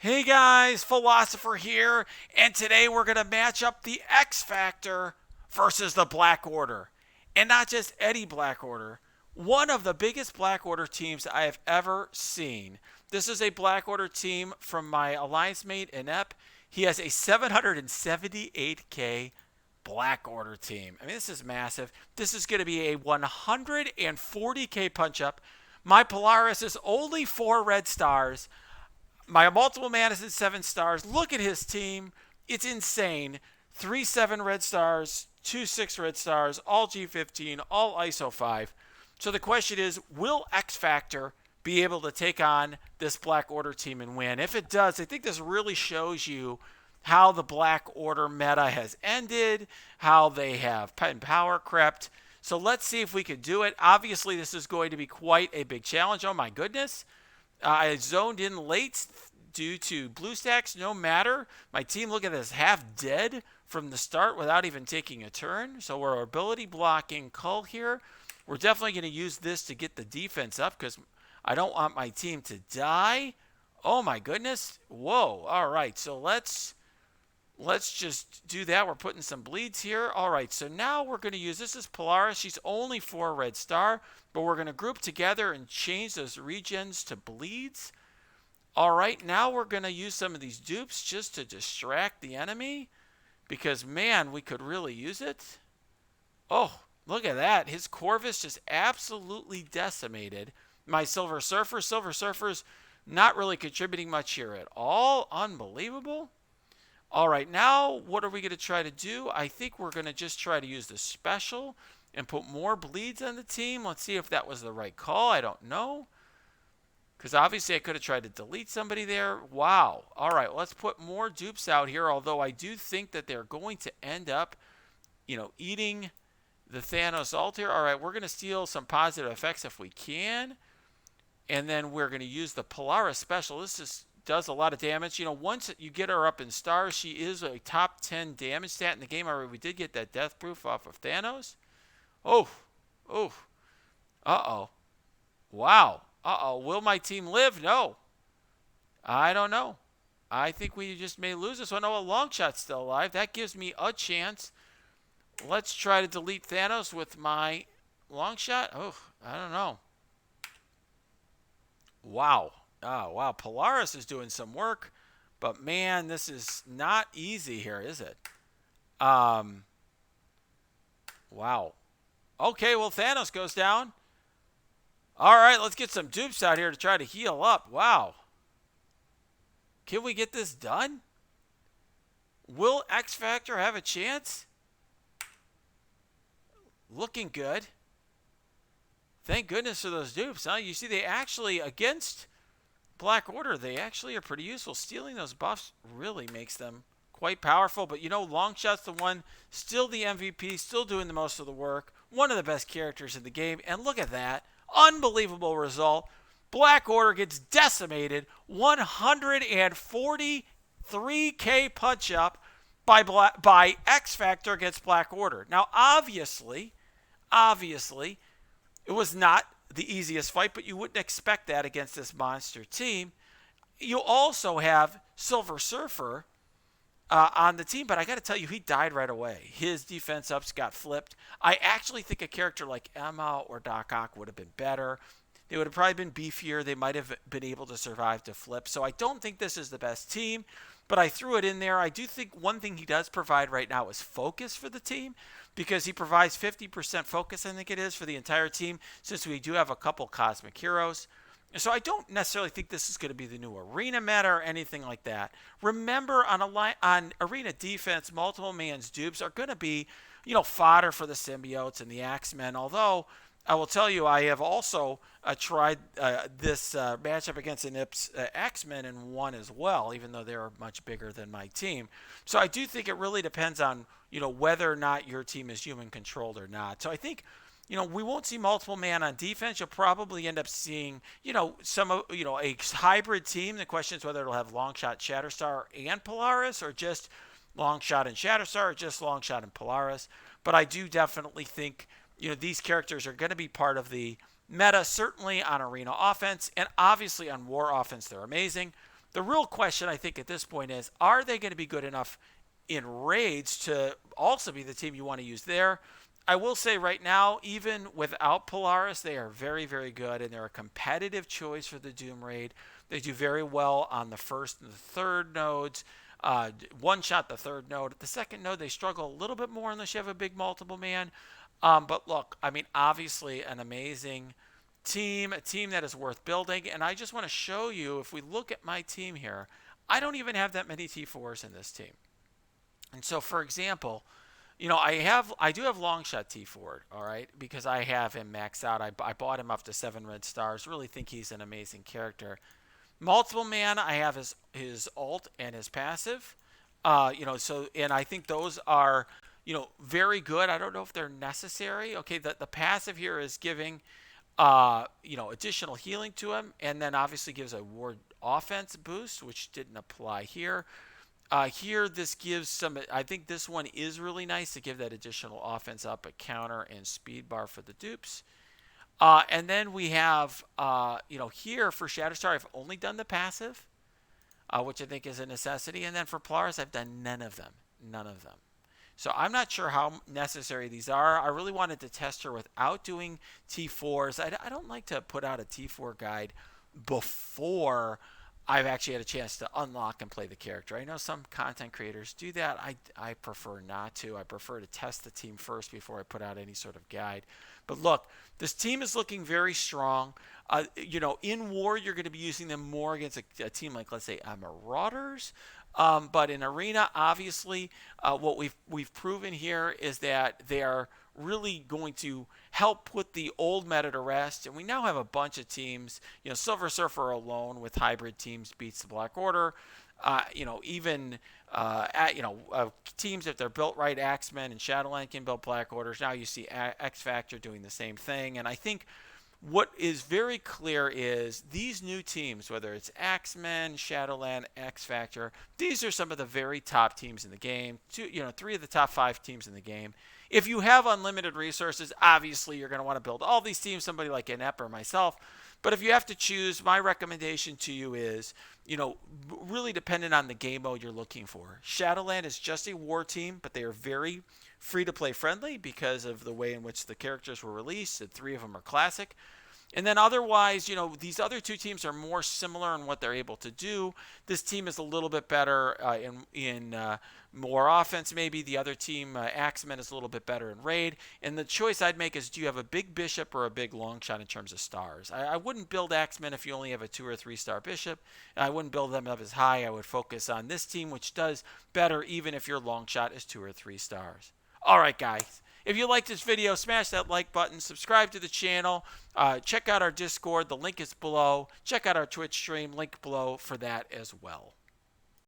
Hey guys, Philosopher here, and today we're going to match up the X Factor versus the Black Order. And not just any Black Order, one of the biggest Black Order teams I have ever seen. This is a Black Order team from my alliance mate, Inep. He has a 778k Black Order team. I mean, this is massive. This is going to be a 140k punch up. My Polaris is only 4 red stars. My multiple man is at 7 stars. Look at his team. It's insane. 3 7 red stars, 2 6 red stars, all G15, all ISO 5. So the question is, will X Factor be able to take on this Black Order team and win? If it does, I think this really shows you how the Black Order meta has ended, how they have power crept. So let's see if we can do it. Obviously, this is going to be quite a big challenge. Oh my goodness. I zoned in late due to blue stacks. No matter. My team, look at this, half dead from the start without even taking a turn. So we're ability blocking Cull here. We're definitely going to use this to get the defense up because I don't want my team to die. Oh my goodness. Whoa. All right. So let's just do that. We're putting some bleeds here. All right, so now we're going to use, this is Polaris. She's only 4 red star, but we're going to group together and change those regens to bleeds. All right, now we're going to use some of these dupes just to distract the enemy because, man, we could really use it. Oh, look at that. His Corvus just absolutely decimated. My Silver Surfer's not really contributing much here at all. Unbelievable. All right, now what are we going to try to do? I think we're going to just try to use the special and put more bleeds on the team. Let's see if that was the right call. I don't know. Because obviously I could have tried to delete somebody there. Wow. All right, let's put more dupes out here, although I do think that they're going to end up, eating the Thanos ult here. All right, we're going to steal some positive effects if we can. And then we're going to use the Polaris special. This is does a lot of damage. Once you get her up in stars, she is a top 10 damage stat in the game. Already, we did get that death proof off of Thanos. Oh. Uh-oh. Wow. Uh-oh. Will my team live? No. I don't know. I think we just may lose this one. Oh, a Longshot's still alive. That gives me a chance. Let's try to delete Thanos with my Longshot. Oh, I don't know. Wow. Oh, wow. Polaris is doing some work. But, man, this is not easy here, is it? Wow. Okay, well, Thanos goes down. All right, let's get some dupes out here to try to heal up. Wow. Can we get this done? Will X Factor have a chance? Looking good. Thank goodness for those dupes, huh? You see, they actually, against Black Order, they actually are pretty useful. Stealing those buffs really makes them quite powerful. But, Longshot's the one, still the MVP, still doing the most of the work. One of the best characters in the game. And look at that. Unbelievable result. Black Order gets decimated. 143k punch up by X Factor against Black Order. Now, obviously, it was not the easiest fight, but you wouldn't expect that against this monster team. You also have Silver Surfer on the team, but I got to tell you, he died right away. His defense ups got flipped. I actually think a character like Emma or Doc Ock would have been better. They would have probably been beefier. They might have been able to survive to flip. So I don't think this is the best team, but I threw it in there. I do think one thing he does provide right now is focus for the team, because he provides 50% focus, I think it is, for the entire team, since we do have a couple cosmic heroes. So I don't necessarily think this is going to be the new arena meta or anything like that. Remember, on arena defense, multiple man's dupes are going to be, fodder for the symbiotes and the Axemen. Although I will tell you, I have also tried this matchup against the Nips Axemen and won as well, even though they're much bigger than my team. So I do think it really depends on whether or not your team is human controlled or not. So I think we won't see multiple man on defense. You'll probably end up seeing, a hybrid team. The question is whether it'll have Longshot, Shatterstar, and Polaris, or just Longshot and Shatterstar, or just Longshot and Polaris. But I do definitely think, these characters are going to be part of the meta, certainly on arena offense, and obviously on war offense, they're amazing. The real question, I think, at this point is, are they going to be good enough in raids to also be the team you want to use there? I will say right now, even without Polaris, they are very, very good, and they're a competitive choice for the Doom raid. They do very well on the first and the third nodes. One shot the third node. At the second node, they struggle a little bit more unless you have a big multiple man. But look, I mean, obviously an amazing team, a team that is worth building. And I just want to show you, if we look at my team here, I don't even have that many T4s in this team. And so, for example, I do have Longshot T Ford, all right, because I have him maxed out. I bought him up to 7 red stars. Really think he's an amazing character. Multiple man, I have his ult and his passive. And I think those are, very good. I don't know if they're necessary. Okay, the passive here is giving, additional healing to him, and then obviously gives a ward offense boost, which didn't apply here. Here, this gives some, I think this one is really nice to give that additional offense up, a counter and speed bar for the dupes. And then we have, here for Shatterstar, I've only done the passive, which I think is a necessity. And then for Polaris, I've done none of them. None of them. So I'm not sure how necessary these are. I really wanted to test her without doing T4s. I don't like to put out a T4 guide before I've actually had a chance to unlock and play the character. I know some content creators do that. I prefer not to. I prefer to test the team first before I put out any sort of guide. But look, this team is looking very strong. In war, you're going to be using them more against a team like, let's say, Marauders. But in Arena, obviously, what we've proven here is that they are really going to help put the old meta to rest. And we now have a bunch of teams. Silver Surfer alone with hybrid teams beats the Black Order. Teams, if they're built right, Axemen and Shadowland can build Black Orders. Now you see X Factor doing the same thing. And I think what is very clear is these new teams, whether it's Axemen, Shadowland, X Factor, these are some of the very top teams in the game. 3 of the top 5 teams in the game. If you have unlimited resources, obviously you're going to want to build all these teams, somebody like Inept or myself. But if you have to choose, my recommendation to you is, really dependent on the game mode you're looking for. Shadowland is just a war team, but they are very free-to-play friendly because of the way in which the characters were released, and 3 of them are classic. And then otherwise, these other 2 teams are more similar in what they're able to do. This team is a little bit better in more offense, maybe. The other team, Axemen, is a little bit better in raid. And the choice I'd make is, do you have a big bishop or a big long shot in terms of stars? I wouldn't build Axemen if you only have a 2 or 3 star bishop. I wouldn't build them up as high. I would focus on this team, which does better even if your long shot is 2 or 3 stars. All right, guys. If you liked this video, smash that like button, subscribe to the channel, check out our Discord, the link is below, check out our Twitch stream, link below for that as well.